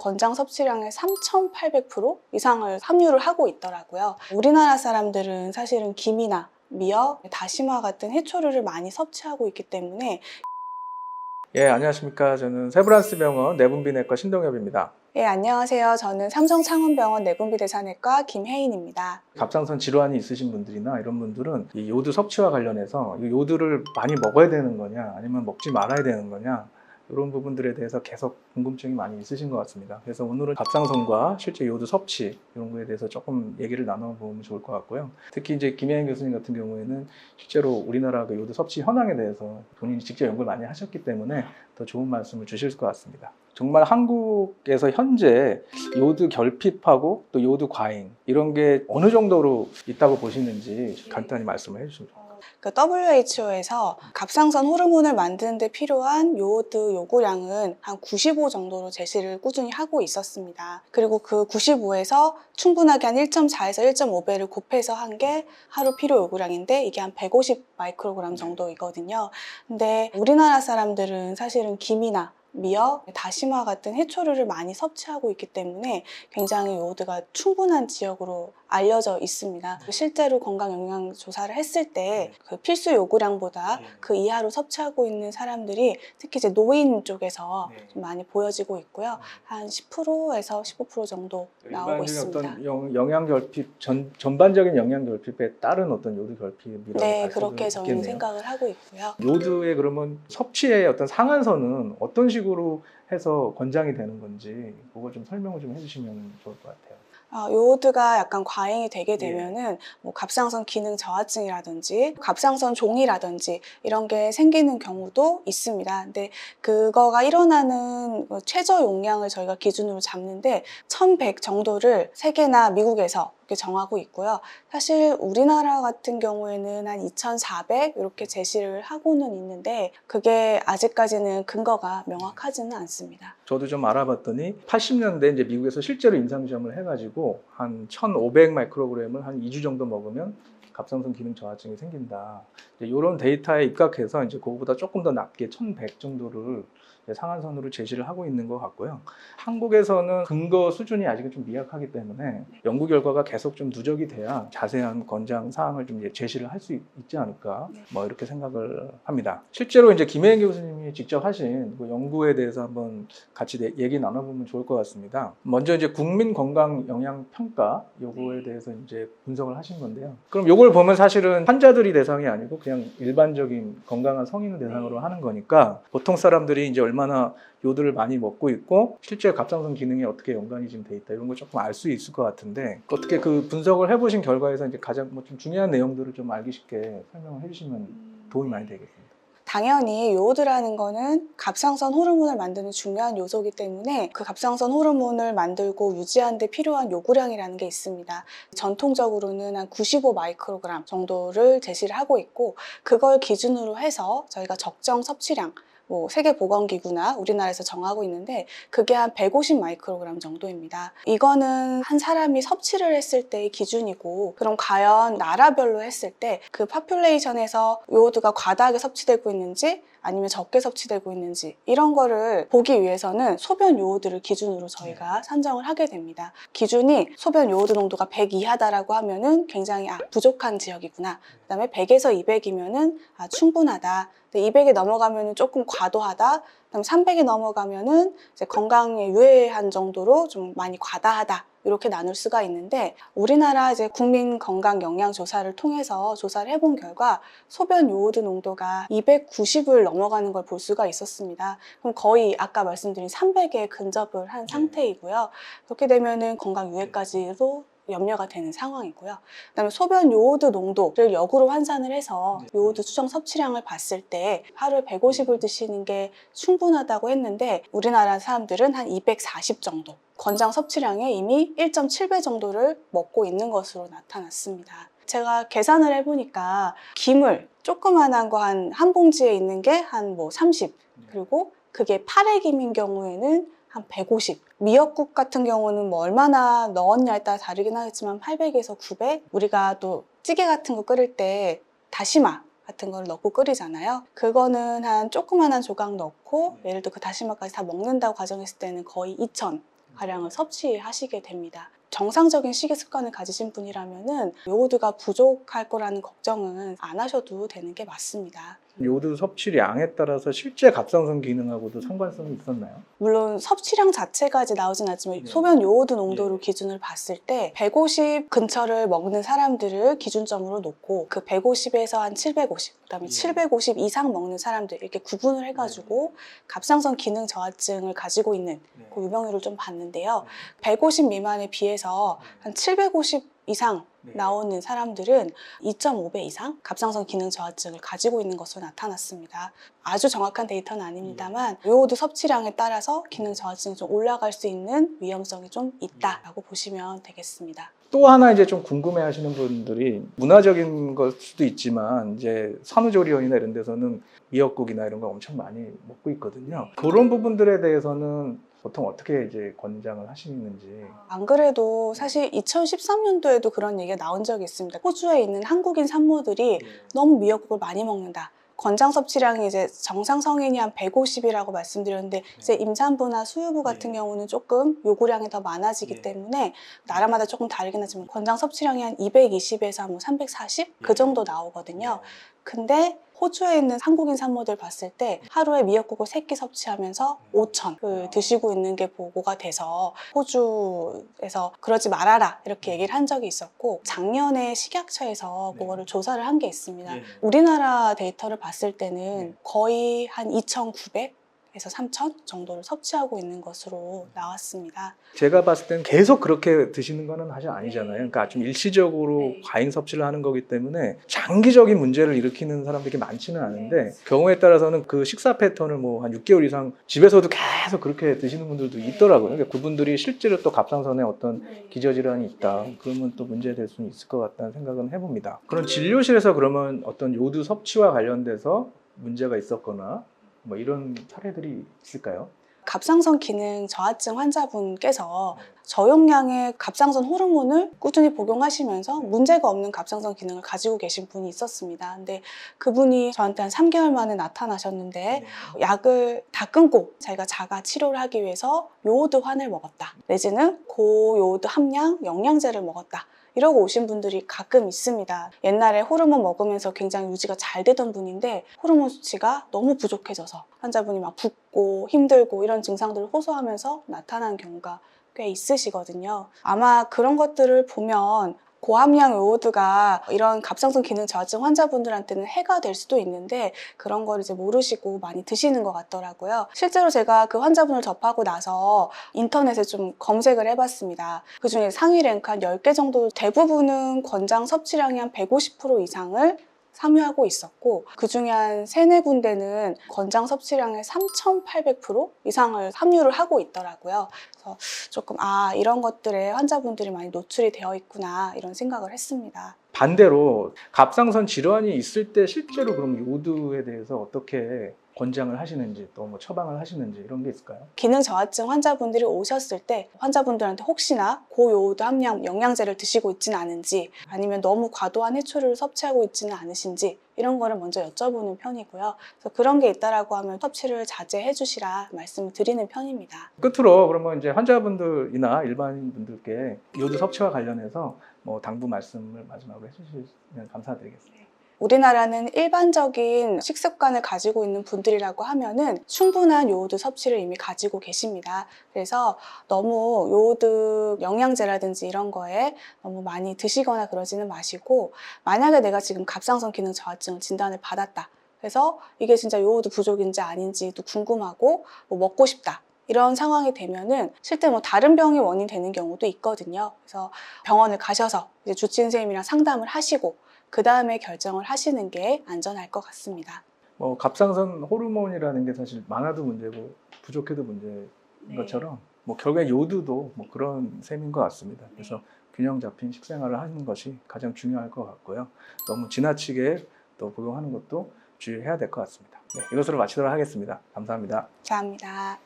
권장 섭취량의 3,800% 이상을 함유를 하고 있더라고요. 우리나라 사람들은 사실은 김이나 미역, 다시마 같은 해초류를 많이 섭취하고 있기 때문에. 예, 안녕하십니까. 저는 세브란스병원 내분비내과 신동엽입니다. 예, 안녕하세요. 저는 삼성창원병원 내분비대사내과 김혜인입니다. 갑상선 질환이 있으신 분들이나 이런 분들은 이 요드 섭취와 관련해서 이 요드를 많이 먹어야 되는 거냐 아니면 먹지 말아야 되는 거냐 이런 부분들에 대해서 계속 궁금증이 많이 있으신 것 같습니다. 그래서 오늘은 갑상선과 실제 요드 섭취 이런 거에 대해서 조금 얘기를 나눠보면 좋을 것 같고요. 특히 이제 김혜인 교수님 같은 경우에는 실제로 우리나라 그 요드 섭취 현황에 대해서 본인이 직접 연구를 많이 하셨기 때문에 더 좋은 말씀을 주실 것 같습니다. 정말 한국에서 현재 요드 결핍하고 또 요드 과잉 이런 게 어느 정도로 있다고 보시는지 간단히 말씀을 해주시면 좋겠습니다. WHO에서 갑상선 호르몬을 만드는 데 필요한 요오드 요구량은 한 95 정도로 제시를 꾸준히 하고 있었습니다. 그리고 그 95에서 충분하게 한 1.4에서 1.5배를 곱해서 한 게 하루 필요 요구량인데 이게 한 150 마이크로그램 정도이거든요. 근데 우리나라 사람들은 사실은 김이나 미역, 다시마 같은 해초류를 많이 섭취하고 있기 때문에 굉장히 요오드가 충분한 지역으로 알려져 있습니다. 실제로 건강 영양 조사를 했을 때 그 필수 요구량보다 그 이하로 섭취하고 있는 사람들이 특히 이제 노인 쪽에서 좀 많이 보여지고 있고요. 한 10%에서 15% 정도 나오고 있습니다. 어떤 영양 결핍 전반적인 영양 결핍에 따른 어떤 요드 결핍이라고 네, 그렇게 저는 생각을 하고 있고요. 요드의 그러면 섭취의 어떤 상한선은 어떤 식으로 해서 권장이 되는 건지 그거 좀 설명을 좀 해주시면 좋을 것 같아요. 요오드가 약간 과잉이 되게 되면은 뭐 갑상선 기능 저하증이라든지 갑상선 종이라든지 이런 게 생기는 경우도 있습니다. 근데 그거가 일어나는 최저 용량을 저희가 기준으로 잡는데 1100 정도를 세계나 미국에서 이렇게 정하고 있고요. 사실 우리나라 같은 경우에는 한 2400 이렇게 제시를 하고는 있는데 그게 아직까지는 근거가 명확하지는 않습니다. 저도 좀 알아봤더니 80년대 이제 미국에서 실제로 임상시험을 해가지고 한 1500 마이크로그램을 한 2주 정도 먹으면 갑상선 기능 저하증이 생긴다. 이런 데이터에 입각해서 이제 그거보다 조금 더 낮게 1100 정도를 상한선으로 제시를 하고 있는 것 같고요. 한국에서는 근거 수준이 아직은 좀 미약하기 때문에 연구 결과가 계속 좀 누적이 돼야 자세한 권장 사항을 좀 제시를 할 수 있지 않을까 뭐 이렇게 생각을 합니다. 실제로 이제 김혜인 교수님이 직접 하신 그 연구에 대해서 한번 같이 얘기 나눠보면 좋을 것 같습니다. 먼저 이제 국민 건강 영양 평가 요거에 대해서 이제 분석을 하신 건데요. 그럼 요걸 보면 사실은 환자들이 대상이 아니고 그냥 일반적인 건강한 성인을 대상으로 하는 거니까 보통 사람들이 이제 얼마나 요드를 많이 먹고 있고 실제 갑상선 기능에 어떻게 연관이 지금 돼 있다 이런 걸 조금 알 수 있을 것 같은데 어떻게 그 분석을 해보신 결과에서 이제 가장 뭐 좀 중요한 내용들을 좀 알기 쉽게 설명을 해주시면 도움이 많이 되겠습니다. 당연히 요오드라는 거는 갑상선 호르몬을 만드는 중요한 요소이기 때문에 그 갑상선 호르몬을 만들고 유지하는 데 필요한 요구량이라는 게 있습니다. 전통적으로는 한 95 마이크로그램 정도를 제시를 하고 있고 그걸 기준으로 해서 저희가 적정 섭취량 뭐 세계보건기구나 우리나라에서 정하고 있는데 그게 한 150 마이크로그램 정도입니다. 이거는 한 사람이 섭취를 했을 때의 기준이고 그럼 과연 나라별로 했을 때 그 파퓰레이션에서 요오드가 과다하게 섭취되고 있는지 아니면 적게 섭취되고 있는지 이런 거를 보기 위해서는 소변 요오드를 기준으로 저희가 산정을 하게 됩니다. 기준이 소변 요오드 농도가 100 이하다라고 하면은 굉장히 부족한 지역이구나. 그다음에 100에서 200이면은 충분하다. 200이 넘어가면은 조금 과도하다. 그다음 300이 넘어가면은 이제 건강에 유해한 정도로 좀 많이 과다하다. 이렇게 나눌 수가 있는데 우리나라 이제 국민 건강 영양 조사를 통해서 조사를 해본 결과 소변 요오드 농도가 290을 넘어가는 걸 볼 수가 있었습니다. 그럼 거의 아까 말씀드린 300에 근접을 한 상태이고요. 그렇게 되면은 건강 유해까지도 염려가 되는 상황이고요. 그다음에 소변 요오드 농도를 역으로 환산을 해서 요오드 추정 섭취량을 봤을 때 하루에 150을 드시는 게 충분하다고 했는데 우리나라 사람들은 한 240 정도 권장 섭취량의 이미 1.7배 정도를 먹고 있는 것으로 나타났습니다. 제가 계산을 해보니까 김을 조그만한 거 한 봉지에 있는 게 한 뭐 30 그리고 그게 8회 김인 경우에는 한 150. 미역국 같은 경우는 뭐 얼마나 넣었냐에 따라 다르긴 하겠지만 800에서 900. 우리가 또 찌개 같은 거 끓일 때 다시마 같은 걸 넣고 끓이잖아요. 그거는 한 조그만한 조각 넣고 예를 들어 그 다시마까지 다 먹는다고 가정했을 때는 거의 2000 가량을 섭취하시게 됩니다. 정상적인 식이 습관을 가지신 분이라면은 요오드가 부족할 거라는 걱정은 안 하셔도 되는 게 맞습니다. 요오드 섭취량에 따라서 실제 갑상선 기능하고도 상관성이 있었나요? 물론 섭취량 자체가 이제 나오진 않지만 네. 소변 요오드 농도를 네. 기준을 봤을 때 150 근처를 먹는 사람들을 기준점으로 놓고 그 150에서 한 750, 그다음에 네. 750 이상 먹는 사람들 이렇게 구분을 해가지고 갑상선 기능 저하증을 가지고 있는 그 유병률을 좀 봤는데요. 150 미만에 비해서 한 750 이상 나오는 사람들은 2.5배 이상 갑상선 기능 저하증을 가지고 있는 것으로 나타났습니다. 아주 정확한 데이터는 아닙니다만 요오드 섭취량에 따라서 기능 저하증이 좀 올라갈 수 있는 위험성이 좀 있다라고 보시면 되겠습니다. 또 하나 이제 좀 궁금해하시는 분들이 문화적인 걸 수도 있지만 이제 산후조리원이나 이런 데서는 미역국이나 이런 거 엄청 많이 먹고 있거든요. 그런 부분들에 대해서는 보통 어떻게 이제 권장을 하시는지. 안 그래도 사실 2013년도에도 그런 얘기가 나온 적이 있습니다. 호주에 있는 한국인 산모들이 너무 미역국을 많이 먹는다. 권장 섭취량이 이제 정상 성인이 한 150이라고 말씀드렸는데 이제 임산부나 수유부 같은 경우는 조금 요구량이 더 많아지기 때문에 나라마다 조금 다르긴 하지만 권장 섭취량이 한 220에서 뭐 340 그 정도 나오거든요. 근데 호주에 있는 한국인 산모들 봤을 때 하루에 미역국을 3끼 섭취하면서 5,000을 드시고 있는 게 보고가 돼서 호주에서 그러지 말아라 이렇게 얘기를 한 적이 있었고 작년에 식약처에서 그거를 조사를 한 게 있습니다. 우리나라 데이터를 봤을 때는 거의 한 2,900에서 3,000 정도를 섭취하고 있는 것으로 나왔습니다. 제가 봤을 때는 계속 그렇게 드시는 거는 사실 아니잖아요. 그러니까 좀 일시적으로 네. 과잉 섭취를 하는 거기 때문에 장기적인 문제를 일으키는 사람들이 많지는 않은데 경우에 따라서는 그 식사 패턴을 뭐 한 6개월 이상 집에서도 계속 그렇게 드시는 분들도 있더라고요. 그러니까 그분들이 실제로 또 갑상선에 어떤 기저질환이 있다. 그러면 또 문제될 수는 있을 것 같다는 생각은 해봅니다. 그런 진료실에서 그러면 어떤 요오드 섭취와 관련돼서 문제가 있었거나 뭐 이런 사례들이 있을까요? 갑상선 기능 저하증 환자분께서 저용량의 갑상선 호르몬을 꾸준히 복용하시면서 문제가 없는 갑상선 기능을 가지고 계신 분이 있었습니다. 근데 그분이 저한테 한 3개월 만에 나타나셨는데 약을 다 끊고 자기가 자가 치료를 하기 위해서 요오드환을 먹었다. 내지는 고요오드 함량 영양제를 먹었다. 이러고 오신 분들이 가끔 있습니다. 옛날에 호르몬 먹으면서 굉장히 유지가 잘 되던 분인데 호르몬 수치가 너무 부족해져서 환자분이 막 붓고 힘들고 이런 증상들을 호소하면서 나타난 경우가 꽤 있으시거든요. 아마 그런 것들을 보면 고함량 요오드가 이런 갑상선 기능 저하증 환자분들한테는 해가 될 수도 있는데 그런 걸 이제 모르시고 많이 드시는 것 같더라고요. 실제로 제가 그 환자분을 접하고 나서 인터넷에 좀 검색을 해봤습니다. 그중에 상위 랭크 한 10개 정도 대부분은 권장 섭취량이 한 150% 이상을 삼유하고 있었고 그중에 한 3, 4군데는 권장 섭취량의 3,800% 이상을 함유를 하고 있더라고요. 그래서 조금 이런 것들에 환자분들이 많이 노출이 되어 있구나 이런 생각을 했습니다. 반대로 갑상선 질환이 있을 때 실제로 그럼 요오드에 대해서 어떻게 권장을 하시는지 또 뭐 처방을 하시는지 이런 게 있을까요? 기능 저하증 환자분들이 오셨을 때 환자분들한테 혹시나 고요오드 함량 영양제를 드시고 있지는 않은지 아니면 너무 과도한 해초류를 섭취하고 있지는 않으신지 이런 거를 먼저 여쭤보는 편이고요. 그래서 그런 게 있다라고 하면 섭취를 자제해 주시라 말씀을 드리는 편입니다. 끝으로 그러면 이제 환자분들이나 일반인분들께 요오드 섭취와 관련해서 뭐 당부 말씀을 마지막으로 해주시면 감사드리겠습니다. 우리나라는 일반적인 식습관을 가지고 있는 분들이라고 하면은 충분한 요오드 섭취를 이미 가지고 계십니다. 그래서 너무 요오드 영양제라든지 이런 거에 너무 많이 드시거나 그러지는 마시고 만약에 내가 지금 갑상선 기능 저하증 진단을 받았다. 그래서 이게 진짜 요오드 부족인지 아닌지도 궁금하고 뭐 먹고 싶다. 이런 상황이 되면은 실제 뭐 다른 병이 원인 되는 경우도 있거든요. 그래서 병원을 가셔서 이제 주치의 선생님이랑 상담을 하시고 그 다음에 결정을 하시는 게 안전할 것 같습니다. 뭐 갑상선 호르몬이라는 게 사실 많아도 문제고 부족해도 문제인 것처럼 뭐 결국에 요오드도 뭐 그런 셈인 것 같습니다. 그래서 균형 잡힌 식생활을 하는 것이 가장 중요할 것 같고요. 너무 지나치게 또 복용하는 것도 주의해야 될 것 같습니다. 네, 이것으로 마치도록 하겠습니다. 감사합니다. 감사합니다.